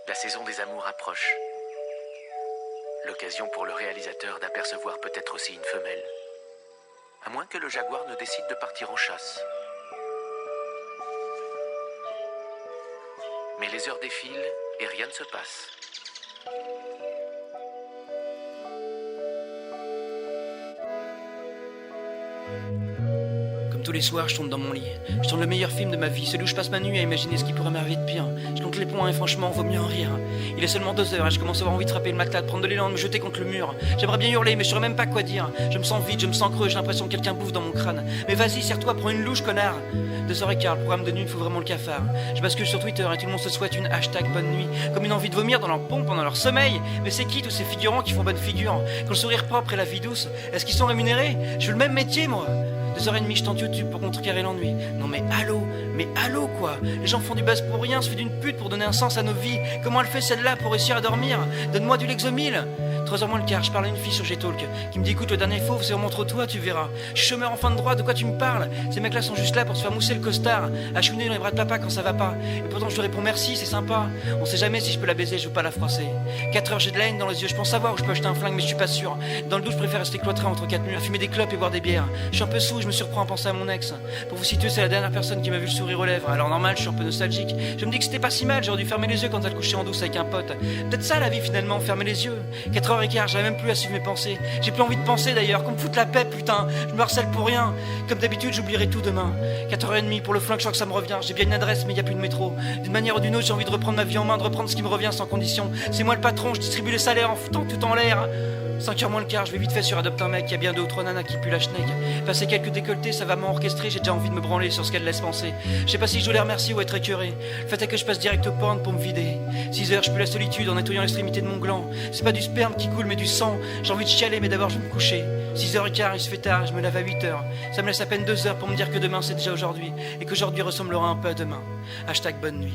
La saison des amours approche. L'occasion pour le réalisateur d'apercevoir peut-être aussi une femelle. À moins que le jaguar ne décide de partir en chasse. Mais les heures défilent et rien ne se passe. Comme tous les soirs, je tombe dans mon lit. Je tourne le meilleur film de ma vie, celui où je passe ma nuit à imaginer ce qui pourrait m'arriver de pire. Je compte les points et franchement, vaut mieux en rire. Il est seulement 2 heures et je commence à avoir envie de frapper le matelas, de prendre de l'élan, de me jeter contre le mur. J'aimerais bien hurler, mais je saurais même pas quoi dire. Je me sens vide, je me sens creux, j'ai l'impression que quelqu'un bouffe dans mon crâne. Mais vas-y, serre-toi, prends une louche, connard. 2h15, le programme de nuit, il faut vraiment le cafard. Je bascule sur Twitter et tout le monde se souhaite une hashtag bonne nuit. Comme une envie de vomir dans leur pompe pendant leur sommeil. Mais c'est qui tous ces figurants qui font bonne figure? Quand le sourire propre et la vie douce, est-ce qu'ils sont rémunérés? Je fais le même métier, moi. 2h30, je tente YouTube pour contrecarrer l'ennui. Non mais allô quoi. Les gens font du buzz pour rien, se fait d'une pute pour donner un sens à nos vies. Comment elle fait celle-là pour réussir à dormir? Donne-moi du Lexomil. 3h moins le quart, je parle à une fille sur Gtalk qui me dit écoute, le dernier fauve c'est mon toi, tu verras. Je suis chômeur en fin de droit, de quoi tu me parles? Ces mecs là sont juste là pour se faire mousser le costard, à chouiner dans les bras de papa quand ça va pas. Et pourtant je lui réponds merci, c'est sympa. On sait jamais si je peux la baiser, je veux pas la froisser. 4h, j'ai de la haine dans les yeux, je pense savoir où je peux acheter un flingue mais je suis pas sûr. Dans le doute je préfère rester cloîtré entre 4 murs, fumer des clopes et boire des bières. Je suis un peu saoul, je me surprends à penser à mon ex. Pour vous situer, c'est la dernière personne qui m'a vu le sourire aux lèvres. Alors normal, je suis un peu nostalgique. Je me dis que c'était pas si mal, j'aurais dû fermer les yeux quand elle couchait en douce avec un pote. Peut-être ça la vie finalement, fermer les yeux. 4h15, j'avais même plus à suivre mes pensées. J'ai plus envie de penser d'ailleurs, qu'on me foute la paix putain. Je me harcèle pour rien. Comme d'habitude, j'oublierai tout demain. 4h30 pour le flingue, je crois que ça me revient. J'ai bien une adresse mais y a plus de métro. D'une manière ou d'une autre, j'ai envie de reprendre ma vie en main, de reprendre ce qui me revient sans condition. C'est moi le patron, je distribue les salaires en foutant tout en l'air. 5h moins le quart, je vais vite fait sur Adopte un mec, y a bien 2 ou 3 nanas qui puent la schneck. Passer quelques décolletés, ça va m'orchestrer, j'ai déjà envie de me branler sur ce qu'elle laisse penser. Je sais pas si je dois les remercier ou être écœuré. Le fait est que je passe direct au porn pour me vider. 6h, je pue la solitude en nettoyant l'extrémité de mon gland. C'est pas du sperme qui coule mais du sang. J'ai envie de chialer mais d'abord je vais me coucher. 6h15, il se fait tard, je me lave à 8h. Ça me laisse à peine 2 heures pour me dire que demain c'est déjà aujourd'hui. Et qu'aujourd'hui ressemblera un peu à demain. Hashtag bonne nuit.